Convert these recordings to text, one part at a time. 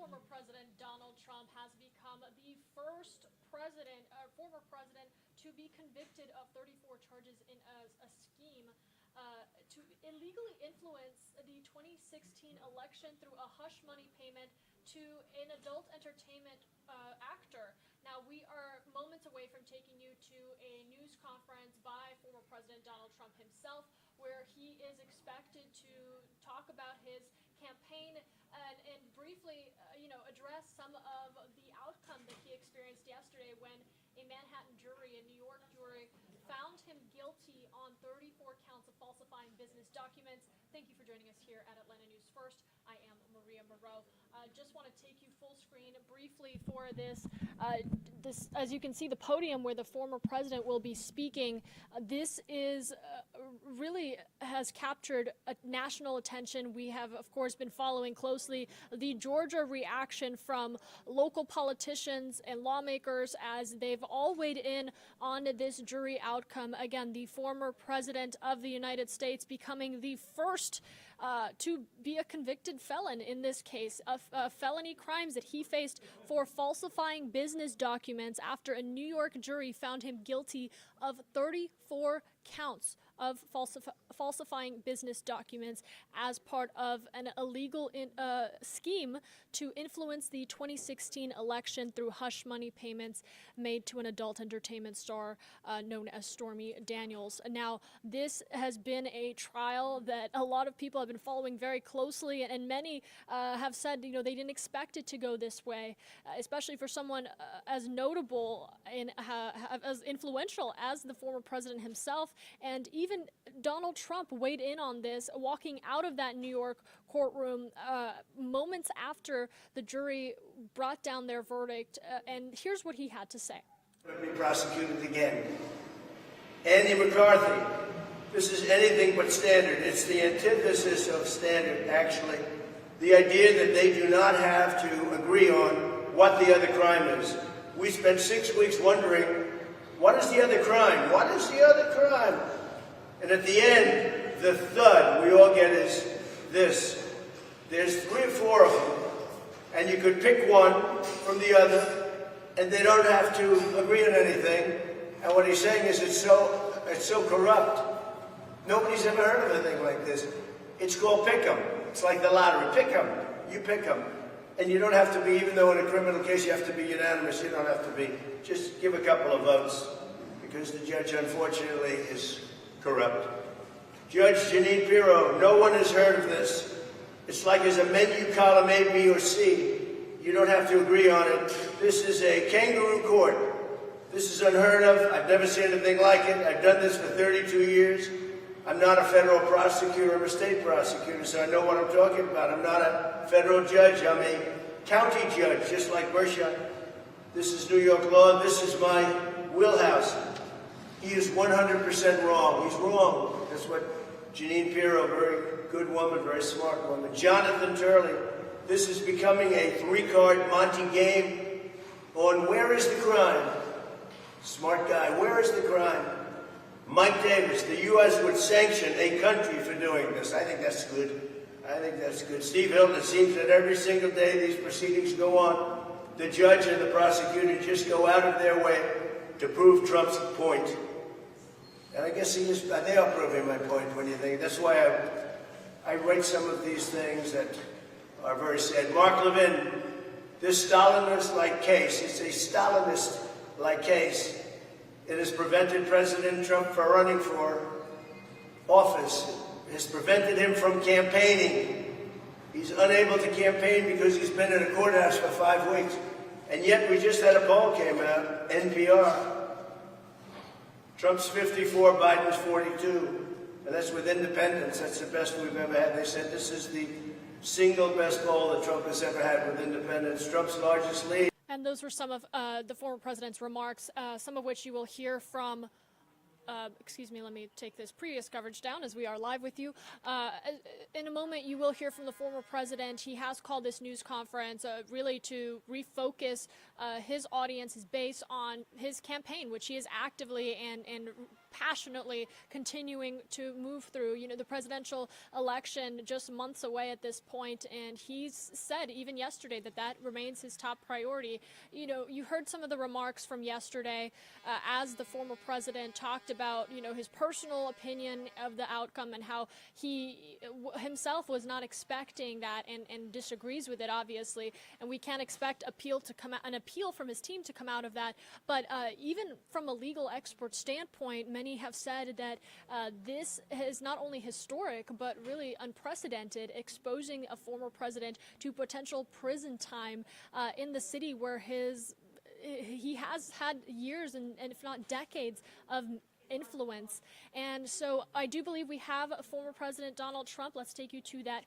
former President Donald Trump has become the first former president to be convicted of 34 charges in a scheme to illegally influence the 2016 election through a hush money payment to an adult entertainment actor. Now, we are moments away from taking you to a news conference by former President Donald Trump himself, where he is expected to talk about his campaign and briefly, address some of the outcome that he experienced yesterday when a Manhattan jury, a New York jury, found him guilty on 34 counts of falsifying business documents. Thank you for joining us here at Atlanta News First. I am Maria Moreau. Just want to take you full screen briefly for this. As you can see, the podium where the former president will be speaking. This is really has captured national attention. We have, of course, been following closely the Georgia reaction from local politicians and lawmakers as they've all weighed in on this jury outcome. Again, the former president of the United States becoming the first to be a convicted felon in this case of felony crimes that he faced for falsifying business documents after a New York jury found him guilty of 34 counts of falsifying business documents as part of an illegal scheme to influence the 2016 election through hush money payments made to an adult entertainment star known as Stormy Daniels. Now, this has been a trial that a lot of people have been following very closely, and many have said, they didn't expect it to go this way, especially for someone as notable and as influential as the former president himself. And even Donald Trump weighed in on this, walking out of that New York courtroom moments after the jury brought down their verdict. And here's what he had to say. Be prosecuted again. Andy McCarthy, this is anything but standard. It's the antithesis of standard, actually. The idea that they do not have to agree on what the other crime is. We spent 6 weeks wondering, what is the other crime? What is the other crime? And at the end, the thud we all get is this. There's 3 or 4 of them, and you could pick one from the other, and they don't have to agree on anything. And what he's saying is it's so corrupt. Nobody's ever heard of a thing like this. It's called pick 'em. It's like the lottery. Pick 'em. You pick 'em. And you don't have to be, even though in a criminal case you have to be unanimous, you don't have to be. Just give a couple of votes, because the judge, unfortunately, is corrupt. Judge Jeanine Pirro, no one has heard of this. It's like there's a menu column A, B, or C. You don't have to agree on it. This is a kangaroo court. This is unheard of. I've never seen anything like it. I've done this for 32 years. I'm not a federal prosecutor. I'm a state prosecutor, so I know what I'm talking about. I'm not a federal judge. I'm a county judge, just like Bersha. This is New York law. This is my wheelhouse. He is 100% wrong. He's wrong. That's what Jeanine Pirro, very good woman, very smart woman. Jonathan Turley, this is becoming a 3-card Monte game on where is the crime? Smart guy, where is the crime? Mike Davis, the U.S. would sanction a country for doing this. I think that's good. I think that's good. Steve Hilton, it seems that every single day these proceedings go on, the judge and the prosecutor just go out of their way to prove Trump's point. And I guess they are proving my point when you think. That's why I write some of these things that are very sad. Mark Levin, this Stalinist-like case, it's a Stalinist-like case. It has prevented President Trump from running for office. It has prevented him from campaigning. He's unable to campaign because he's been in a courthouse for 5 weeks. And yet we just had a poll came out, NPR. Trump's 54, Biden's 42. And that's with independents. That's the best we've ever had. They said this is the single best poll that Trump has ever had with independents. Trump's largest lead. And those were some of the former president's remarks, some of which you will hear from, excuse me, let me take this previous coverage down as we are live with you. In a moment, you will hear from the former president. He has called this news conference really to refocus his audience, his base on his campaign, which he is actively and passionately continuing to move through. You know, the presidential election just months away at this point, and he's said even yesterday that that remains his top priority. You know, you heard some of the remarks from yesterday as the former president talked about, you know, his personal opinion of the outcome and how he himself was not expecting that and disagrees with it, obviously. And we can't expect an appeal from his team to come out of that. But even from a legal expert standpoint, many have said that this is not only historic, but really unprecedented, exposing a former president to potential prison time in the city where he has had years and if not decades of influence. And so I do believe we have former President Donald Trump. Let's take you to that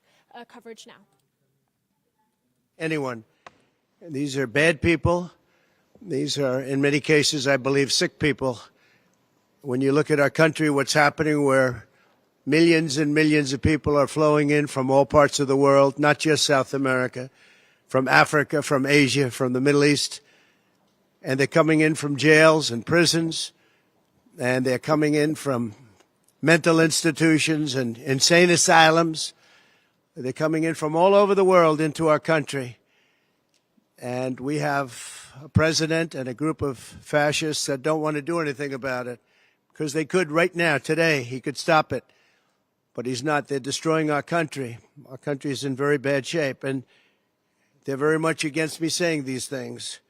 coverage now. Anyone. These are bad people. These are, in many cases, I believe, sick people. When you look at our country, what's happening where millions and millions of people are flowing in from all parts of the world, not just South America, from Africa, from Asia, from the Middle East, and they're coming in from jails and prisons, and they're coming in from mental institutions and insane asylums. They're coming in from all over the world into our country. And we have a president and a group of fascists that don't want to do anything about it because they could right now, today, he could stop it. But he's not. They're destroying our country. Our country is in very bad shape. And they're very much against me saying these things.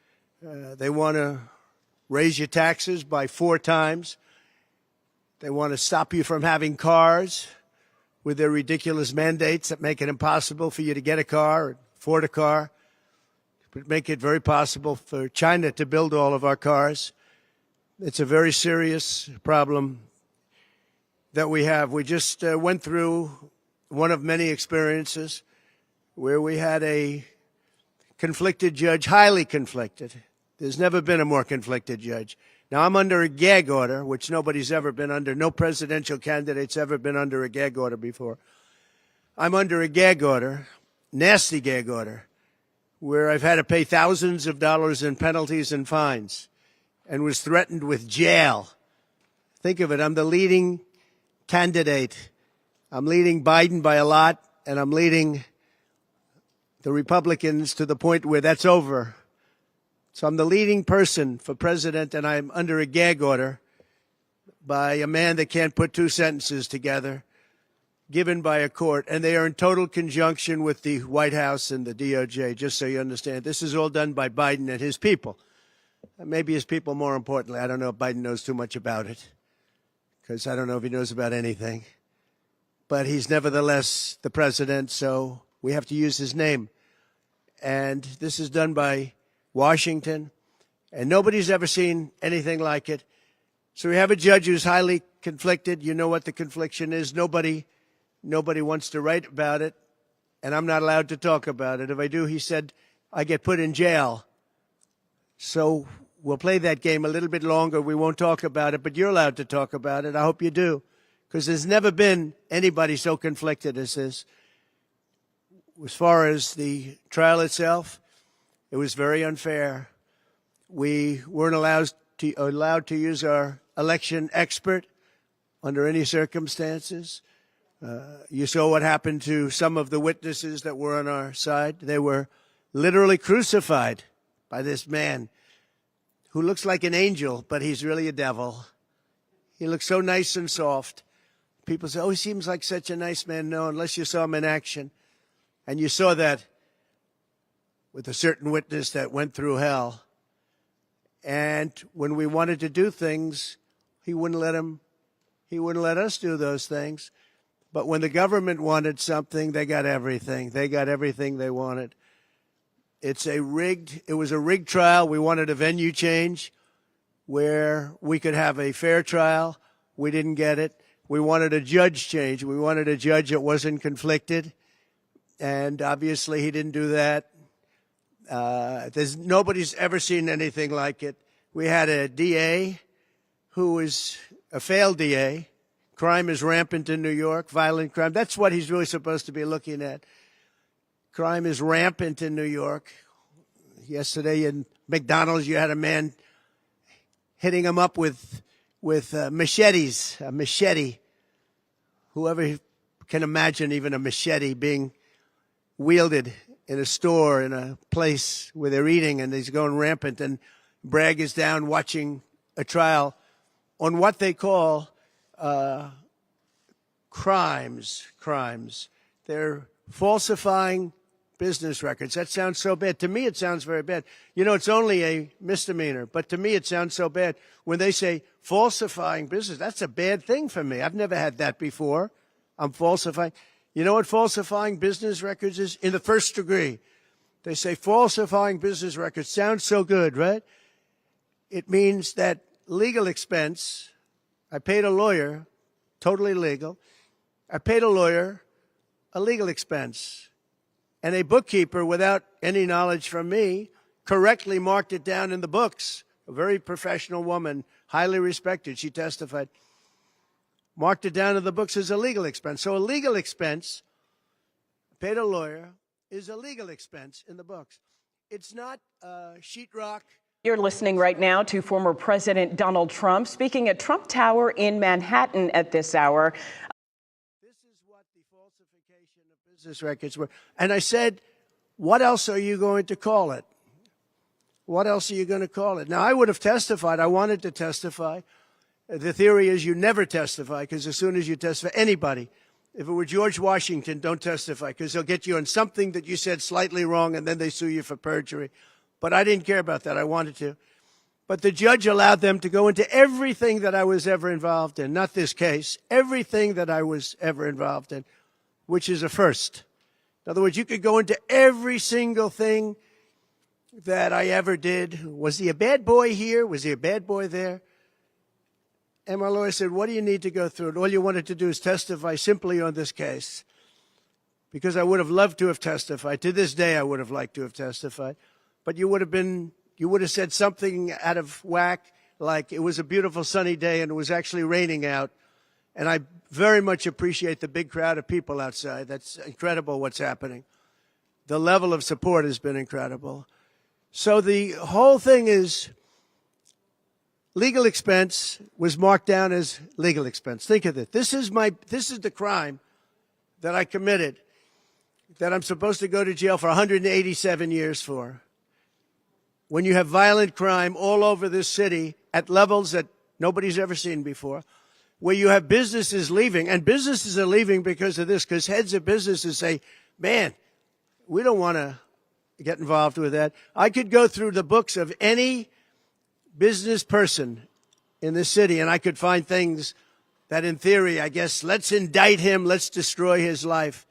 They want to raise your taxes by 4 times. They want to stop you from having cars with their ridiculous mandates that make it impossible for you to get a car or afford a car. But make it very possible for China to build all of our cars. It's a very serious problem that we have. We just went through one of many experiences where we had a conflicted judge, highly conflicted. There's never been a more conflicted judge. Now, I'm under a gag order, which nobody's ever been under. No presidential candidate's ever been under a gag order before. I'm under a gag order, nasty gag order, where I've had to pay thousands of dollars in penalties and fines and was threatened with jail. Think of it. I'm the leading candidate. I'm leading Biden by a lot, and I'm leading the Republicans to the point where that's over. So I'm the leading person for president, and I'm under a gag order by a man that can't put 2 sentences together, given by a court, and they are in total conjunction with the White House and the DOJ, just so you understand. This is all done by Biden and his people. Maybe his people more importantly. I don't know if Biden knows too much about it, because I don't know if he knows about anything. But he's nevertheless the president, so we have to use his name. And this is done by Washington, and nobody's ever seen anything like it. So we have a judge who's highly conflicted. You know what the confliction is. Nobody wants to write about it, and I'm not allowed to talk about it. If I do, he said, I get put in jail. So we'll play that game a little bit longer. We won't talk about it, but you're allowed to talk about it. I hope you do, because there's never been anybody so conflicted as this. As far as the trial itself, it was very unfair. We weren't allowed to use our election expert under any circumstances. You saw what happened to some of the witnesses that were on our side. They were literally crucified by this man who looks like an angel, but he's really a devil. He looks so nice and soft. People say, oh, he seems like such a nice man. No, unless you saw him in action. And you saw that with a certain witness that went through hell. And when we wanted to do things, he wouldn't let us do those things. But when the government wanted something, they got everything. They got everything they wanted. It was a rigged trial. We wanted a venue change where we could have a fair trial. We didn't get it. We wanted a judge change. We wanted a judge that wasn't conflicted. And obviously he didn't do that. Nobody's ever seen anything like it. We had a DA who was a failed DA. Crime is rampant in New York, violent crime. That's what he's really supposed to be looking at. Crime is rampant in New York. Yesterday in McDonald's, you had a man hitting him up with with machetes, a machete. Whoever can imagine even a machete being wielded in a store, in a place where they're eating and he's going rampant, and Bragg is down watching a trial on what they call crimes. They're falsifying business records. That sounds so bad. To me, it sounds very bad. You know, it's only a misdemeanor, but to me, it sounds so bad. When they say falsifying business, that's a bad thing for me. I've never had that before. I'm falsifying. You know what falsifying business records is? In the first degree. They say falsifying business records. Sounds so good, right? It means that legal expense, I paid a lawyer, totally legal. I paid a lawyer a legal expense. And a bookkeeper, without any knowledge from me, correctly marked it down in the books. A very professional woman, highly respected, she testified. Marked it down in the books as a legal expense. So a legal expense, paid a lawyer, is a legal expense in the books. It's not sheetrock. You're listening right now to former President Donald Trump speaking at Trump Tower in Manhattan at this hour. This is what the falsification of business records were. And I said, what else are you going to call it? What else are you going to call it? Now, I would have testified. I wanted to testify. The theory is you never testify, because as soon as you testify, anybody, if it were George Washington, don't testify, because they'll get you on something that you said slightly wrong, and then they sue you for perjury. But I didn't care about that. I wanted to. But the judge allowed them to go into everything that I was ever involved in, not this case, everything that I was ever involved in, which is a first. In other words, you could go into every single thing that I ever did. Was he a bad boy here? Was he a bad boy there? And my lawyer said, what do you need to go through? And all you wanted to do is testify simply on this case. Because I would have loved to have testified. To this day, I would have liked to have testified. But you would have said something out of whack, like it was a beautiful sunny day and it was actually raining out. And I very much appreciate the big crowd of people outside. That's incredible what's happening. The level of support has been incredible. So the whole thing is, legal expense was marked down as legal expense. Think of it. This is the crime that I committed, that I'm supposed to go to jail for 187 years for. When you have violent crime all over this city at levels that nobody's ever seen before, where you have businesses leaving, and businesses are leaving because of this, because heads of businesses say, man, we don't want to get involved with that. I could go through the books of any business person in this city, and I could find things that in theory, I guess, let's indict him, let's destroy his life.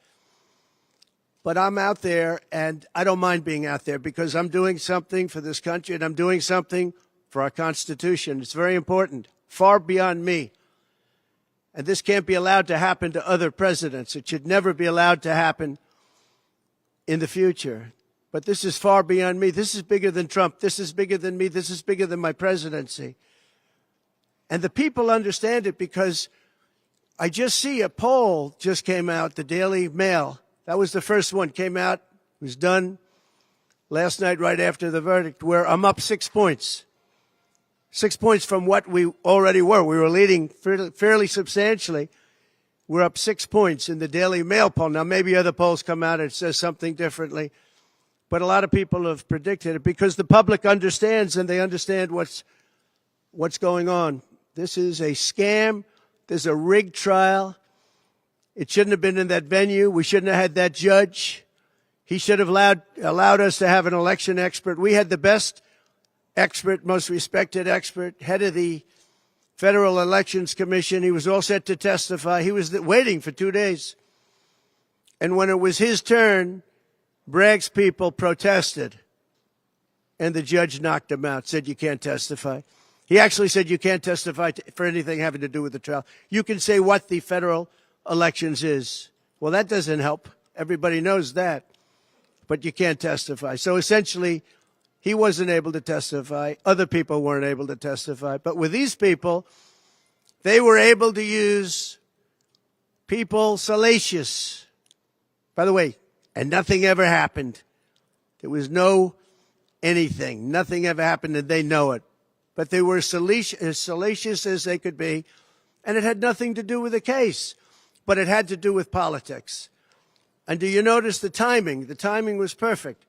But I'm out there, and I don't mind being out there, because I'm doing something for this country, and I'm doing something for our Constitution. It's very important, far beyond me. And this can't be allowed to happen to other presidents. It should never be allowed to happen in the future. But this is far beyond me. This is bigger than Trump. This is bigger than me. This is bigger than my presidency. And the people understand it, because I just see a poll just came out, the Daily Mail. That was the first one, came out, was done last night right after the verdict, where I'm up 6 points. 6 points from what we already were. We were leading fairly substantially. We're up 6 points in the Daily Mail poll. Now, maybe other polls come out and it says something differently. But a lot of people have predicted it, because the public understands, and they understand what's going on. This is a scam. There's a rigged trial. It shouldn't have been in that venue. We shouldn't have had that judge. He should have allowed us to have an election expert. We had the best expert, most respected expert, head of the Federal Elections Commission. He was all set to testify. He was waiting for 2 days. And when it was his turn, Bragg's people protested, and the judge knocked him out, said you can't testify. He actually said you can't testify for anything having to do with the trial. You can say what the federal elections is. Well, that doesn't help. Everybody knows that. But you can't testify. So essentially, he wasn't able to testify. Other people weren't able to testify. But with these people, they were able to use people salacious. By the way, and nothing ever happened. There was no anything. Nothing ever happened, and they know it. but they were as salacious as they could be, and it had nothing to do with the case, but it had to do with politics. And do you notice the timing? The timing was perfect.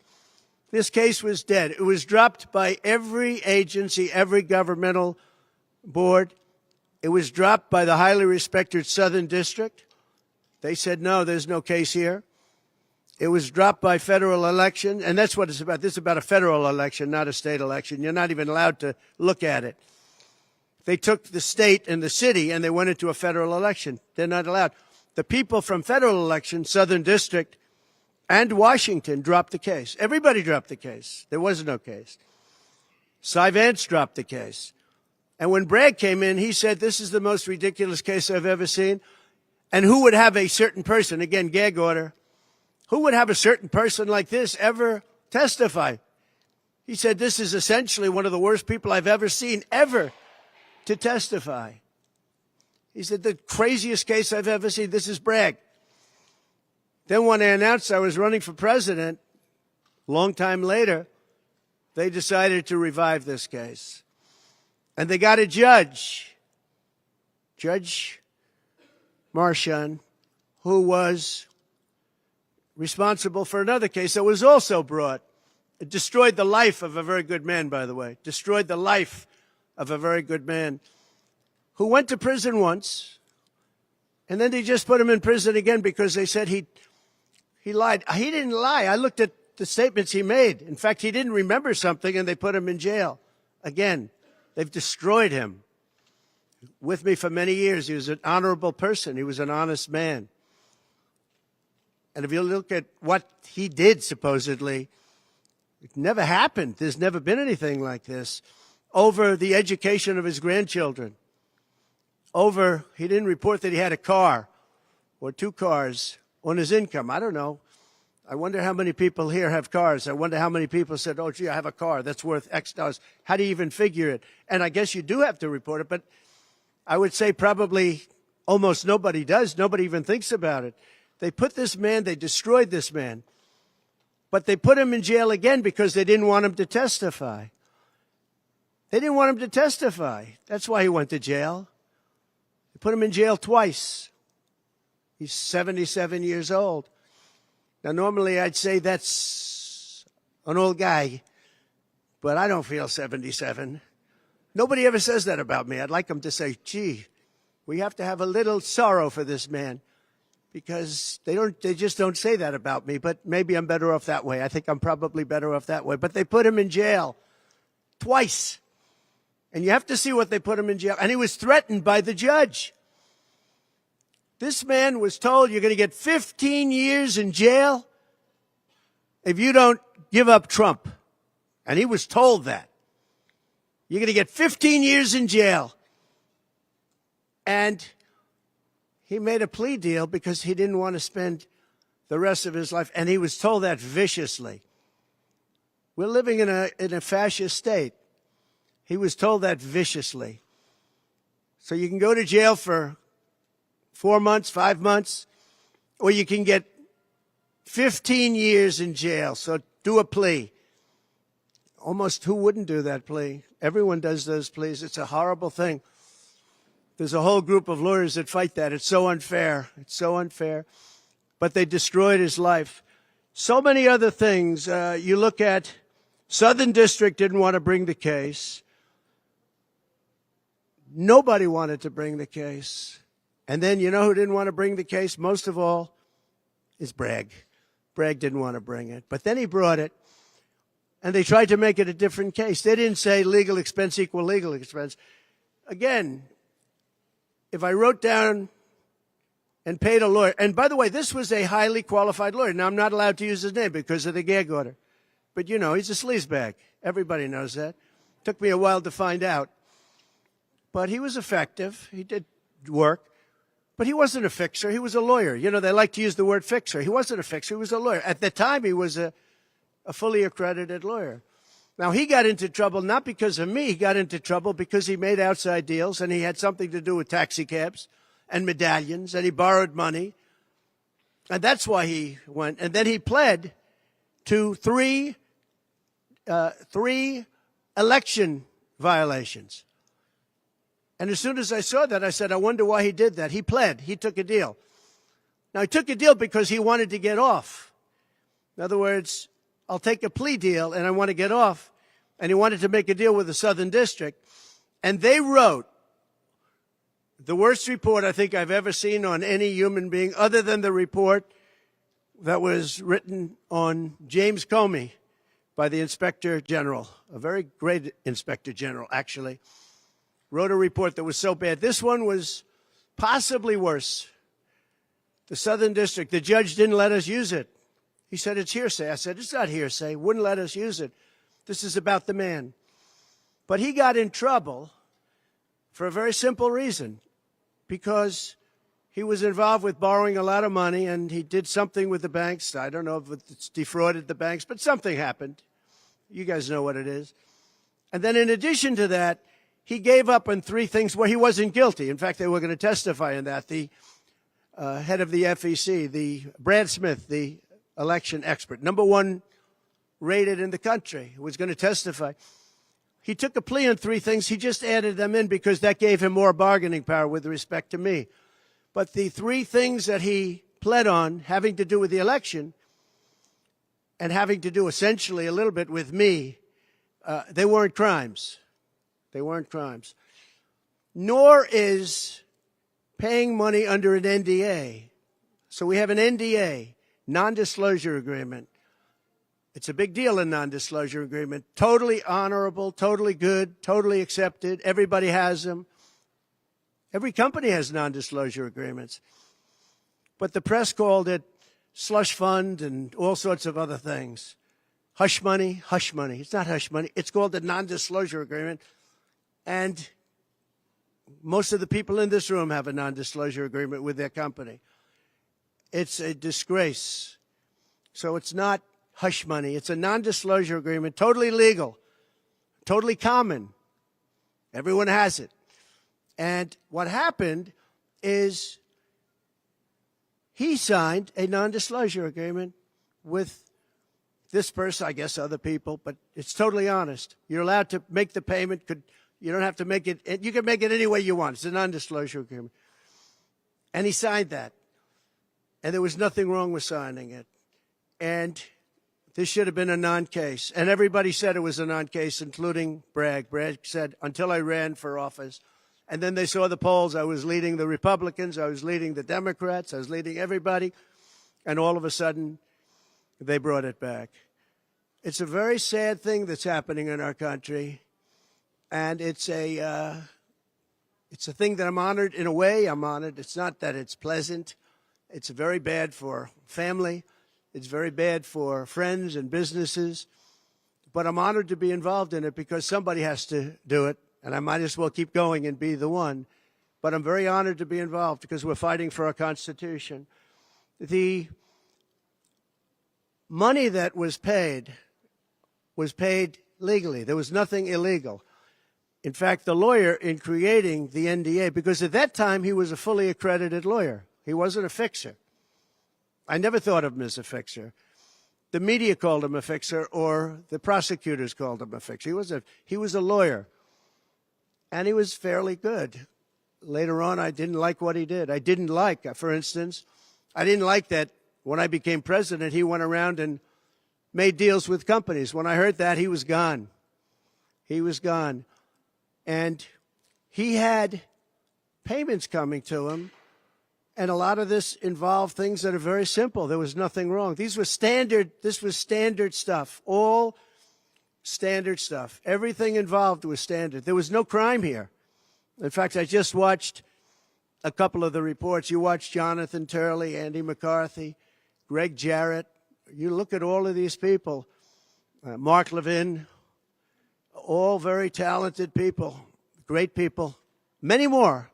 This case was dead. It was dropped by every agency, every governmental board. It was dropped by the highly respected Southern District. They said, no, there's no case here. It was dropped by federal election, and that's what it's about. This is about a federal election, not a state election. You're not even allowed to look at it. They took the state and the city, and they went into a federal election. They're not allowed. The people from federal election, Southern District, and Washington dropped the case. Everybody dropped the case. There was no case. Cy Vance dropped the case. And when Bragg came in, he said, this is the most ridiculous case I've ever seen. And who would have a certain person, again, gag order, who would have a certain person like this ever testify? He said, this is essentially one of the worst people I've ever seen ever to testify. He said, the craziest case I've ever seen. This is Bragg. Then when I announced I was running for president, a long time later, they decided to revive this case. And they got a judge, Judge Marchand, who was responsible for another case that was also brought. It destroyed the life of a very good man, by the way. Destroyed the life of a very good man who went to prison once, and then they just put him in prison again because they said he lied. He didn't lie. I looked at the statements he made. In fact, he didn't remember something, and they put him in jail. Again, they've destroyed him. With me for many years, he was an honorable person. He was an honest man. And if you look at what he did, supposedly, it never happened. There's never been anything like this. Over the education of his grandchildren. He didn't report that he had a car or 2 cars on his income. I don't know. I wonder how many people here have cars. I wonder how many people said, oh, gee, I have a car that's worth X dollars. How do you even figure it? And I guess you do have to report it, but I would say probably almost nobody does. Nobody even thinks about it. They put this man, they destroyed this man, but they put him in jail again because they didn't want him to testify. They didn't want him to testify. That's why he went to jail. They put him in jail twice. He's 77 years old. Now, normally I'd say that's an old guy, but I don't feel 77. Nobody ever says that about me. I'd like them to say, gee, we have to have a little sorrow for this man, because they just don't say that about me, but maybe I'm better off that way. I think I'm probably better off that way. But they put him in jail twice. And you have to see what they put him in jail. And he was threatened by the judge. This man was told, you're going to get 15 years in jail if you don't give up Trump. And he was told that. You're going to get 15 years in jail. And he made a plea deal because he didn't want to spend the rest of his life. And he was told that viciously. We're living in a fascist state. He was told that viciously. So you can go to jail for 4 months, 5 months, or you can get 15 years in jail. So do a plea. Almost who wouldn't do that plea? Everyone does those pleas. It's a horrible thing. There's a whole group of lawyers that fight that. It's so unfair. It's so unfair. But they destroyed his life. So many other things. You look at Southern District didn't want to bring the case. Nobody wanted to bring the case. And then you know who didn't want to bring the case? Most of all is Bragg. Bragg didn't want to bring it. But then he brought it. And they tried to make it a different case. They didn't say legal expense equal legal expense. Again, if I wrote down and paid a lawyer, and by the way, this was a highly qualified lawyer. Now, I'm not allowed to use his name because of the gag order. But, you know, he's a sleazebag. Everybody knows that. Took me a while to find out. But he was effective. He did work. But he wasn't a fixer. He was a lawyer. You know, they like to use the word fixer. He wasn't a fixer. He was a lawyer. At the time, he was a fully accredited lawyer. Now, he got into trouble not because of me. He got into trouble because he made outside deals, and he had something to do with taxi cabs and medallions, and he borrowed money. And that's why he went. And then he pled to three election violations. And as soon as I saw that, I said, I wonder why he did that. He pled. He took a deal. Now, he took a deal because he wanted to get off. In other words, I'll take a plea deal and I want to get off. And he wanted to make a deal with the Southern District. And they wrote the worst report I think I've ever seen on any human being, other than the report that was written on James Comey by the Inspector General, a very great Inspector General, actually, wrote a report that was so bad. This one was possibly worse. The Southern District, the judge didn't let us use it. He said, it's hearsay. I said, it's not hearsay. Wouldn't let us use it. This is about the man. But he got in trouble for a very simple reason, because he was involved with borrowing a lot of money, and he did something with the banks. I don't know if it's defrauded the banks, but something happened. You guys know what it is. And then in addition to that, he gave up on three things where he wasn't guilty. In fact, they were going to testify in that. The head of the FEC, the Brad Smith, the election expert, #1 rated in the country, who was going to testify. He took a plea on three things. He just added them in because that gave him more bargaining power with respect to me. But the three things that he pled on, having to do with the election and having to do essentially a little bit with me, they weren't crimes. They weren't crimes. Nor is paying money under an NDA. So we have an NDA, non-disclosure agreement. It's a big deal, a non-disclosure agreement. Totally honorable, totally good, totally accepted. Everybody has them. Every company has non-disclosure agreements. But the press called it slush fund and all sorts of other things. Hush money, hush money. It's not hush money. It's called a non-disclosure agreement. And most of the people in this room have a non-disclosure agreement with their company. It's a disgrace. So it's not hush money. It's a non-disclosure agreement, totally legal, totally common. Everyone has it. And what happened is he signed a non-disclosure agreement with this person, I guess other people, but it's totally honest. You're allowed to make the payment. You don't have to make it. You can make it any way you want. It's a non-disclosure agreement. And he signed that. And there was nothing wrong with signing it. And this should have been a non-case. And everybody said it was a non-case, including Bragg. Bragg said, until I ran for office. And then they saw the polls. I was leading the Republicans. I was leading the Democrats. I was leading everybody. And all of a sudden, they brought it back. It's a very sad thing that's happening in our country. And it's a thing that I'm honored. In a way, I'm honored. It's not that it's pleasant. It's very bad for family. It's very bad for friends and businesses. But I'm honored to be involved in it because somebody has to do it. And I might as well keep going and be the one. But I'm very honored to be involved because we're fighting for our Constitution. The money that was paid legally. There was nothing illegal. In fact, the lawyer in creating the NDA, because at that time he was a fully accredited lawyer. He wasn't a fixer. I never thought of him as a fixer. The media called him a fixer, or the prosecutors called him a fixer. He was a lawyer, and he was fairly good. Later on, I didn't like what he did. I didn't like, for instance, I didn't like that when I became president, he went around and made deals with companies. When I heard that, he was gone. He was gone. And he had payments coming to him. And a lot of this involved things that are very simple. There was nothing wrong. This was standard stuff, all standard stuff. Everything involved was standard. There was no crime here. In fact, I just watched a couple of the reports. You watched Jonathan Turley, Andy McCarthy, Greg Jarrett. You look at all of these people, Mark Levin, all very talented people, great people, many more.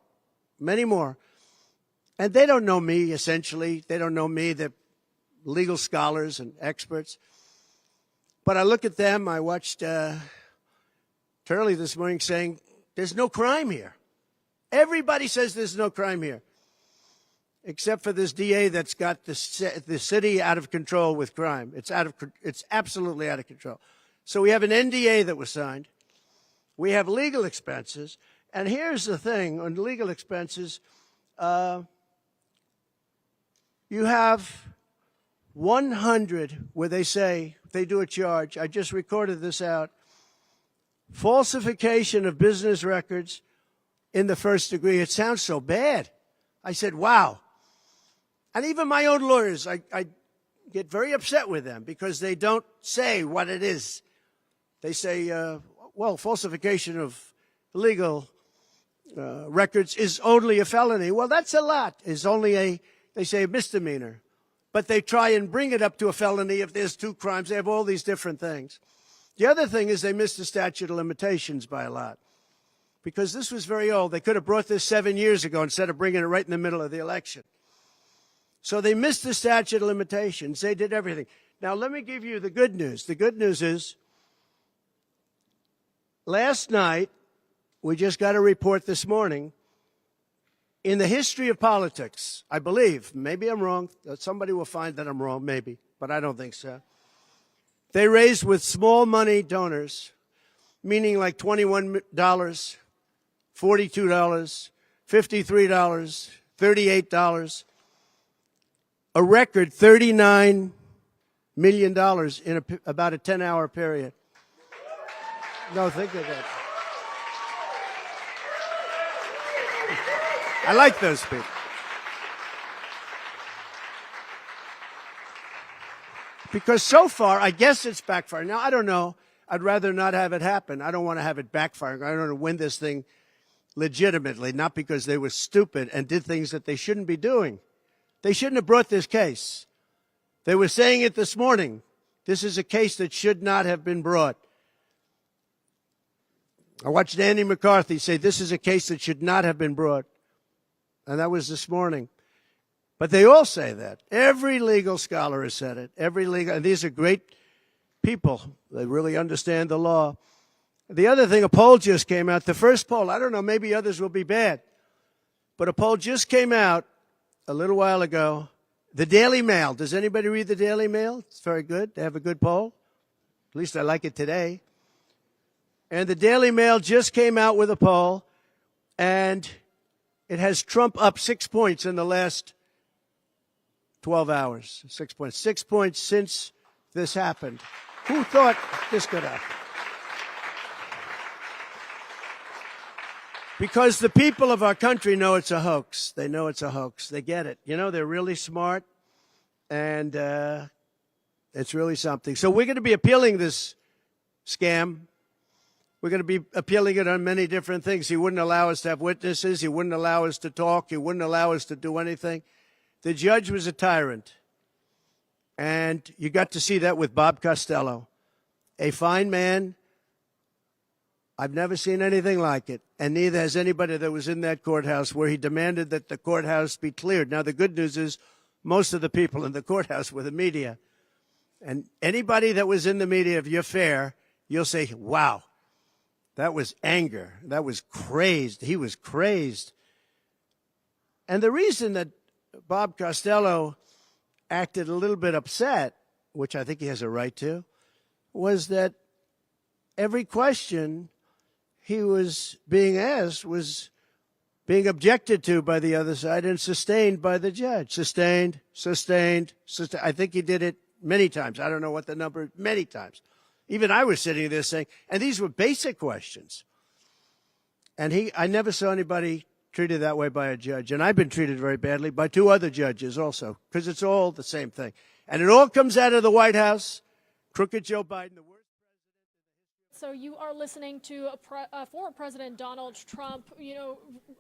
And they don't know me, essentially. They don't know me. They're legal scholars and experts. But I look at them. I watched Turley this morning saying, there's no crime here. Everybody says there's no crime here, except for this DA that's got the city out of control with crime. It's absolutely out of control. So we have an NDA that was signed. We have legal expenses. And here's the thing on legal expenses. You have 100 where they say, they do a charge. I just recorded this out. Falsification of business records in the first degree. It sounds so bad. I said, wow. And even my own lawyers, I get very upset with them because they don't say what it is. They say, well, falsification of legal records is only a felony. Well, that's a lot. It's only they say a misdemeanor. But they try and bring it up to a felony if there's 2 crimes. They have all these different things. The other thing is they missed the statute of limitations by a lot because this was very old. They could have brought this 7 years ago instead of bringing it right in the middle of the election. So they missed the statute of limitations. They did everything. Now, let me give you the good news. The good news is last night, we just got a report this morning, in the history of politics, I believe, maybe I'm wrong, somebody will find that I'm wrong, maybe, but I don't think so. They raised with small money donors, meaning like $21, $42, $53, $38, a record $39 million in about a 10-hour period. No, think of that. I like those people. Because so far, I guess it's backfiring. Now, I don't know. I'd rather not have it happen. I don't want to have it backfiring. I don't want to win this thing legitimately, not because they were stupid and did things that they shouldn't be doing. They shouldn't have brought this case. They were saying it this morning. This is a case that should not have been brought. I watched Andy McCarthy say this is a case that should not have been brought. And that was this morning. But they all say that. Every legal scholar has said it. And these are great people. They really understand the law. The other thing, a poll just came out. The first poll, I don't know, maybe others will be bad. But a poll just came out a little while ago. The Daily Mail. Does anybody read the Daily Mail? It's very good. They have a good poll. At least I like it today. And the Daily Mail just came out with a poll. And it has Trump up 6 points in the last 12 hours. 6 points. 6 points since this happened. Who thought this could happen? Because the people of our country know it's a hoax. They know it's a hoax. They get it. You know, they're really smart, and it's really something. So we're going to be appealing this scam. We're going to be appealing it on many different things. He wouldn't allow us to have witnesses. He wouldn't allow us to talk. He wouldn't allow us to do anything. The judge was a tyrant. And you got to see that with Bob Costello, a fine man. I've never seen anything like it. And neither has anybody that was in that courthouse where he demanded that the courthouse be cleared. Now, the good news is most of the people in the courthouse were the media. And anybody that was in the media, if you're fair, you'll say, wow. That was anger. That was crazed. He was crazed. And the reason that Bob Costello acted a little bit upset, which I think he has a right to, was that every question he was being asked was being objected to by the other side and sustained by the judge. Sustained. I think he did it many times. I don't know what the number, many times. Even I was sitting there saying, and these were basic questions. And I never saw anybody treated that way by a judge. And I've been treated very badly by 2 other judges also, because it's all the same thing. And it all comes out of the White House. Crooked Joe Biden, the worst. So you are listening to former President Donald Trump,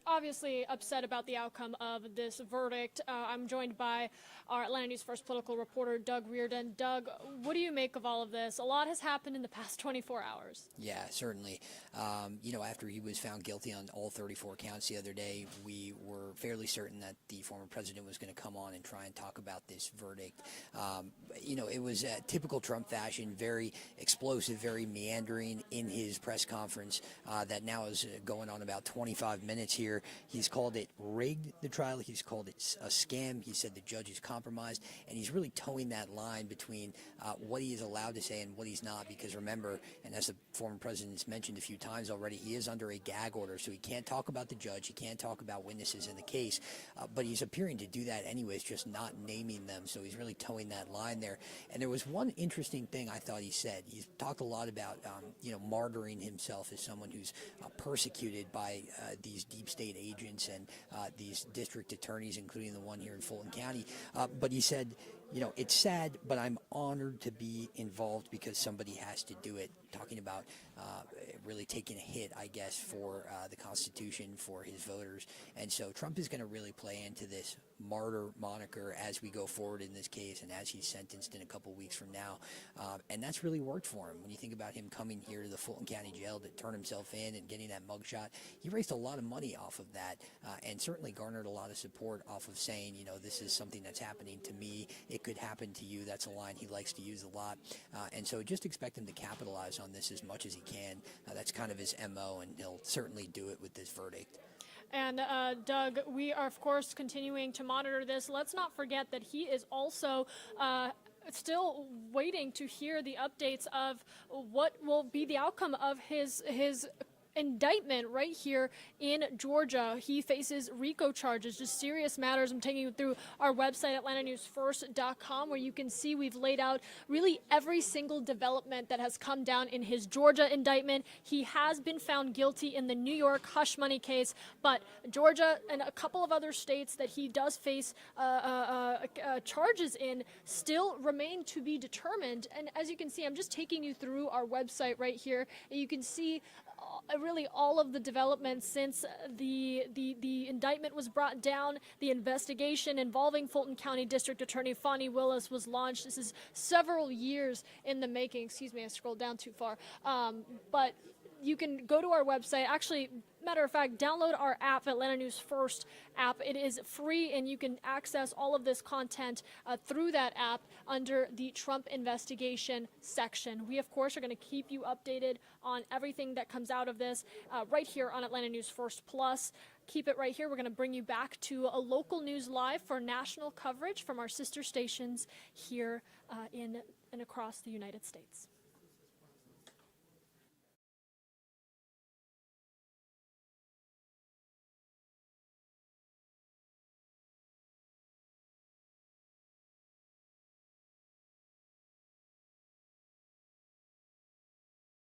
obviously upset about the outcome of this verdict. I'm joined by our Atlanta News First political reporter, Doug Reardon. Doug, what do you make of all of this? A lot has happened in the past 24 hours. Yeah, certainly. After he was found guilty on all 34 counts the other day, we were fairly certain that the former president was going to come on and try and talk about this verdict. It was typical Trump fashion, very explosive, very meandering. saying in his press conference that now is going on about 25 minutes here. He's called it rigged, the trial. He's called it a scam. He said the judge is compromised, and he's really towing that line between what he is allowed to say and what he's not, because remember, and as the former president's mentioned a few times already, he is under a gag order, so he can't talk about the judge, he can't talk about witnesses in the case, but he's appearing to do that anyways, just not naming them, so he's really towing that line there. And there was one interesting thing I thought he said. He's talked a lot about, martyring himself as someone who's persecuted by these deep state agents and these district attorneys, including the one here in Fulton County. But he said, it's sad, but I'm honored to be involved because somebody has to do it. Talking about really taking a hit, I guess, for the Constitution, for his voters. And so Trump is going to really play into this martyr moniker as we go forward in this case and as he's sentenced in a couple weeks from now. And that's really worked for him. When you think about him coming here to the Fulton County Jail to turn himself in and getting that mugshot, he raised a lot of money off of that and certainly garnered a lot of support off of saying, this is something that's happening to me. It could happen to you. That's a line he likes to use a lot. And so just expect him to capitalize on this as much as he can. That's kind of his MO, and he'll certainly do it with this verdict. And Doug, we are, of course, continuing to monitor this. Let's not forget that he is also still waiting to hear the updates of what will be the outcome of his indictment right here in Georgia. He faces RICO charges, just serious matters. I'm taking you through our website, AtlantaNewsFirst.com, where you can see we've laid out really every single development that has come down in his Georgia indictment. He has been found guilty in the New York hush money case, but Georgia and a couple of other states that he does face charges in still remain to be determined. And as you can see, I'm just taking you through our website right here. You can see really all of the developments since the indictment was brought down. The investigation involving Fulton County District Attorney Fani Willis was launched. This is several years in the making. Excuse me, I scrolled down too far. But you can go to our website. Actually, matter of fact, download our app, Atlanta News First app. It is free, and you can access all of this content through that app under the Trump investigation section. We, of course, are going to keep you updated on everything that comes out of this right here on Atlanta News First Plus. Keep it right here. We're going to bring you back to a local news live for national coverage from our sister stations here in and across the United States.